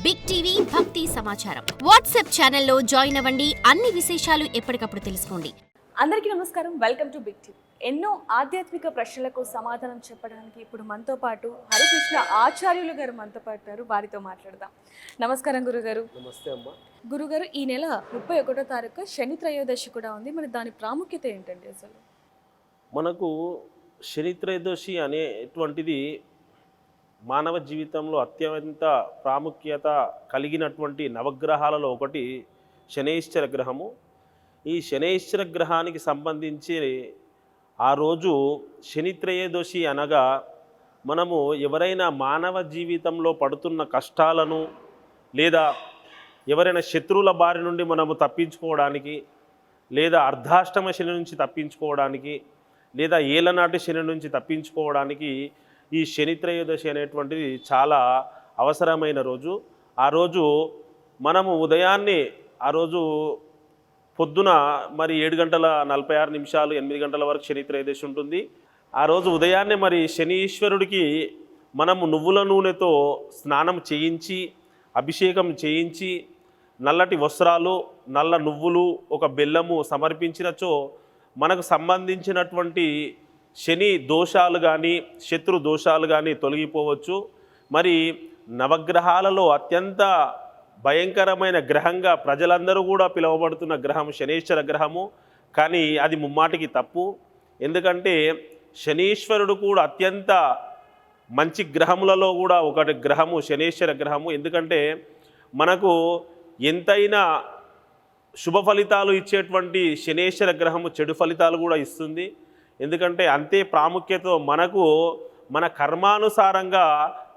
Big TV భక్తి సమాచారం WhatsApp ఛానల్లో జాయిన్ అవ్వండి. అన్ని విశేషాలు ఎప్పటికప్పుడు తెలుసుకోండి. అందరికీ నమస్కారం. Welcome to big TV. ఎన్నో ఆధ్యాత్మిక ప్రశ్నలకు సమాధానం చెప్పడానికి ఇప్పుడు మనతో పాటు హరికృష్ణ ఆచార్యులు గారు మనతో పాటు వారితో మాట్లాడదాం. నమస్కారం గురుగారు. నమస్తే అమ్మా. గురుగారు, ఈ నెల 31వ తారీఖు శని త్రయోదశి కూడా ఉంది. మరి దాని ప్రాముఖ్యత ఏంటండి? అసలు మనకు శని త్రయోదశి అనేటువంటిది మానవ జీవితంలో అత్యంత ప్రాముఖ్యత కలిగినటువంటి నవగ్రహాలలో ఒకటి శనైశ్చర గ్రహము. ఈ శనైశ్చర గ్రహానికి సంబంధించి ఆ రోజు శని త్రయోదశి అనగా మనము ఎవరైనా మానవ జీవితంలో పడుతున్న కష్టాలను లేదా ఎవరైనా శత్రువుల బారి నుండి మనము తప్పించుకోవడానికి, లేదా అర్ధాష్టమ శని నుంచి తప్పించుకోవడానికి, లేదా ఏలనాటి శని నుంచి తప్పించుకోవడానికి ఈ శని త్రయోదశి అనేటువంటిది చాలా అవసరమైన రోజు. ఆ రోజు మనము ఉదయాన్నే ఆ రోజు పొద్దున మరి 7:46 8 గంటల వరకు శని త్రయోదశి ఉంటుంది. ఆ రోజు ఉదయాన్నే మరి శనీశ్వరుడికి మనము నువ్వుల నూనెతో స్నానం చేయించి, అభిషేకం చేయించి, నల్లటి వస్త్రాలు, నల్ల నువ్వులు, ఒక బెల్లము సమర్పించినచో మనకు సంబంధించినటువంటి శని దోషాలు కానీ శత్రు దోషాలు కానీ తొలగిపోవచ్చు. మరి నవగ్రహాలలో అత్యంత భయంకరమైన గ్రహంగా ప్రజలందరూ కూడా పిలువబడుతున్న గ్రహం శనీశ్వర గ్రహము. కానీ అది ముమ్మాటికి తప్పు. ఎందుకంటే శనీశ్వరుడు కూడా అత్యంత మంచి గ్రహములలో కూడా ఒకటి గ్రహము శనీశ్వర గ్రహము. ఎందుకంటే మనకు ఎంతైనా శుభ ఫలితాలు ఇచ్చేటువంటి శనీశ్వర గ్రహము చెడు ఫలితాలు కూడా ఇస్తుంది. ఎందుకంటే అంతే ప్రాముఖ్యత మనకు మన కర్మానుసారంగా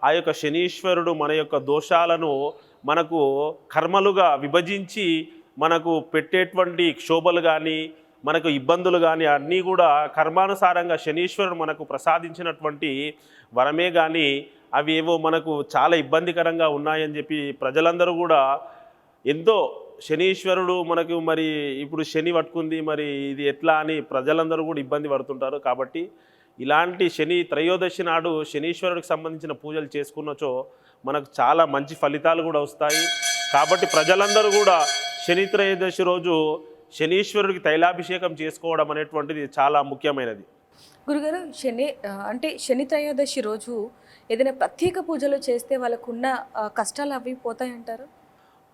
ఆ యొక్క శనీశ్వరుడు మన యొక్క దోషాలను మనకు కర్మలుగా విభజించి మనకు పెట్టేటువంటి క్షోభలు కానీ మనకు ఇబ్బందులు కానీ అన్నీ కూడా కర్మానుసారంగా శనీశ్వరుడు మనకు ప్రసాదించినటువంటి వరమే. కానీ అవి ఏవో మనకు చాలా ఇబ్బందికరంగా ఉన్నాయని చెప్పి ప్రజలందరూ కూడా ఎంతో శనీశ్వరుడు మనకు మరి ఇప్పుడు శని పట్టుకుంది, మరి ఇది ఎట్లా అని ప్రజలందరూ కూడా ఇబ్బంది పడుతుంటారు. కాబట్టి ఇలాంటి శని త్రయోదశి నాడు శనీశ్వరుడికి సంబంధించిన పూజలు చేసుకున్నచో మనకు చాలా మంచి ఫలితాలు కూడా వస్తాయి. కాబట్టి ప్రజలందరూ కూడా శని త్రయోదశి రోజు శనీశ్వరుడికి తైలాభిషేకం చేసుకోవడం అనేటువంటిది చాలా ముఖ్యమైనది. గురుగారు, శని త్రయోదశి రోజు ఏదైనా ప్రత్యేక పూజలు చేస్తే వాళ్ళకున్న కష్టాలు అవి పోతాయంటారు?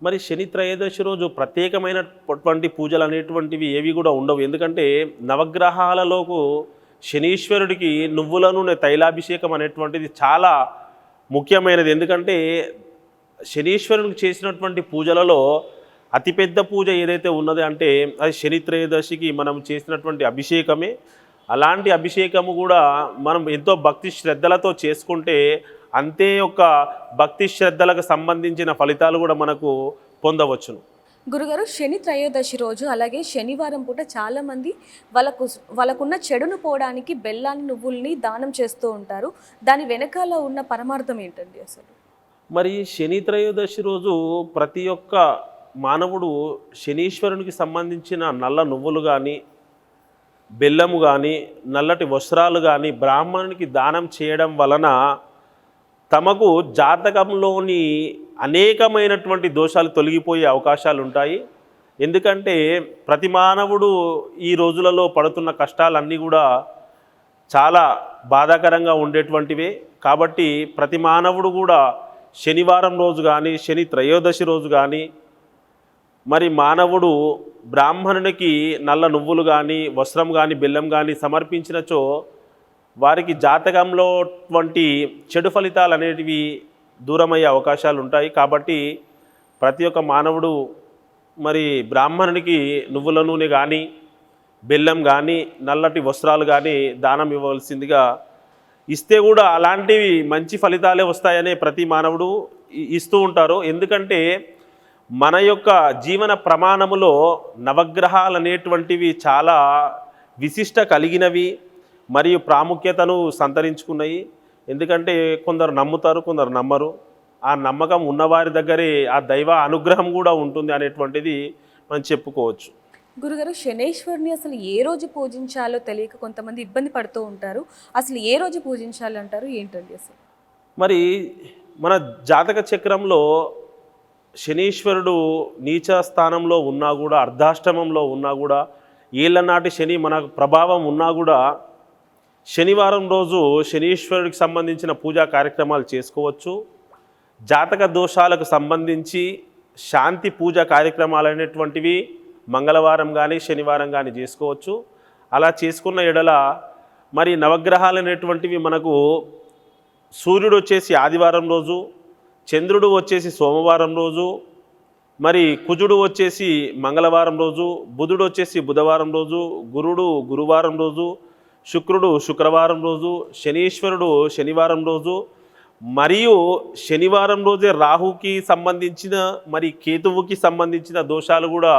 మరి శని త్రయోదశి రోజు ప్రత్యేకమైనటువంటి పూజలు అనేటువంటివి ఏవి కూడా ఉండవు. ఎందుకంటే నవగ్రహాలలోకి శనీశ్వరుడికి నువ్వుల నూనె తైలాభిషేకం అనేటువంటిది చాలా ముఖ్యమైనది. ఎందుకంటే శనీశ్వరునికి చేసినటువంటి పూజలలో అతిపెద్ద పూజ ఏదైతే ఉన్నది అంటే అది శని త్రయోదశికి మనం చేసినటువంటి అభిషేకమే. అలాంటి అభిషేకము కూడా మనం ఎంతో భక్తి శ్రద్ధలతో చేసుకుంటే అంతే యొక్క భక్తి శ్రద్ధలకు సంబంధించిన ఫలితాలు కూడా మనకు పొందవచ్చును. గురుగారు, శని త్రయోదశి రోజు అలాగే శనివారం పూట చాలామంది వాళ్ళకున్న చెడును పోవడానికి బెల్లాన్ని నువ్వుల్ని దానం చేస్తూ ఉంటారు. దాని వెనకాల ఉన్న పరమార్థం ఏంటండి అసలు? మరి శని త్రయోదశి రోజు ప్రతి ఒక్క మానవుడు శనీశ్వరునికి సంబంధించిన నల్ల నువ్వులు కానీ, బెల్లము కానీ, నల్లటి వస్త్రాలు కానీ బ్రాహ్మణునికి దానం చేయడం వలన తమకు జాతకంలోని అనేకమైనటువంటి దోషాలు తొలగిపోయే అవకాశాలు ఉంటాయి. ఎందుకంటే ప్రతి మానవుడు ఈ రోజులలో పడుతున్న కష్టాలన్నీ కూడా చాలా బాధాకరంగా ఉండేటువంటివే. కాబట్టి ప్రతి మానవుడు కూడా శనివారం రోజు కానీ శని త్రయోదశి రోజు కానీ మరి మానవుడు బ్రాహ్మణునికి నల్ల నువ్వులు కానీ వస్త్రం కానీ బెల్లం కానీ సమర్పించినచో వారికి జాతకంలో వంటి చెడు ఫలితాలు అనేటివి దూరమయ్యే అవకాశాలు ఉంటాయి. కాబట్టి ప్రతి ఒక్క మానవుడు మరి బ్రాహ్మణునికి నువ్వుల నూనె కానీ బెల్లం కానీ నల్లటి వస్త్రాలు కానీ దానం ఇవ్వవలసిందిగా, ఇస్తే కూడా అలాంటివి మంచి ఫలితాలే వస్తాయనే ప్రతి మానవుడు ఇస్తూ ఉంటారు. ఎందుకంటే మన యొక్క జీవన ప్రమాణములో నవగ్రహాలు అనేటువంటివి చాలా విశిష్ట కలిగినవి మరియు ప్రాముఖ్యతను సంతరించుకున్నాయి. ఎందుకంటే కొందరు నమ్ముతారు, కొందరు నమ్మరు. ఆ నమ్మకం ఉన్నవారి దగ్గరే ఆ దైవ అనుగ్రహం కూడా ఉంటుంది అనేటువంటిది మనం చెప్పుకోవచ్చు. గురుగారు, శనేశ్వరుని అసలు ఏ రోజు పూజించాలో తెలియక కొంతమంది ఇబ్బంది పడుతూ ఉంటారు. అసలు ఏ రోజు పూజించాలి అంటారు, ఏంటండి అసలు? మరి మన జాతక చక్రంలో శనీశ్వరుడు నీచ స్థానంలో ఉన్నా కూడా, అర్ధాష్టమంలో ఉన్నా కూడా, ఏళ్ళనాటి శని మన ప్రభావం ఉన్నా కూడా శనివారం రోజు శనీశ్వరుడికి సంబంధించిన పూజా కార్యక్రమాలు చేసుకోవచ్చు. జాతక దోషాలకు సంబంధించి శాంతి పూజ కార్యక్రమాలు అనేటువంటివి మంగళవారం కానీ శనివారం కానీ చేసుకోవచ్చు. అలా చేసుకున్న ఎడల మరి నవగ్రహాలు అనేటువంటివి మనకు సూర్యుడు వచ్చేసి ఆదివారం రోజు, చంద్రుడు వచ్చేసి సోమవారం రోజు, మరి కుజుడు వచ్చేసి మంగళవారం రోజు, బుధుడు వచ్చేసి బుధవారం రోజు, గురుడు గురువారం రోజు, శుక్రుడు శుక్రవారం రోజు, శనీశ్వరుడు శనివారం రోజు, మరియు శనివారం రోజే రాహుకి సంబంధించిన మరి కేతువుకి సంబంధించిన దోషాలు కూడా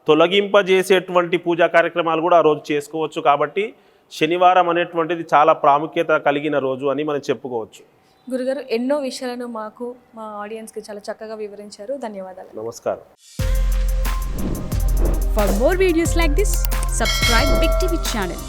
తొలగింపజేసేటువంటి పూజా కార్యక్రమాలు కూడా ఆ రోజు చేసుకోవచ్చు. కాబట్టి శనివారం అనేటువంటిది చాలా ప్రాముఖ్యత కలిగిన రోజు అని మనం చెప్పుకోవచ్చు. గురుగారు ఎన్నో విషయాలను మాకు మా ఆడియన్స్కి చాలా చక్కగా వివరించారు. ధన్యవాదాలు. నమస్కారం. For more videos like this, subscribe Big TV channel.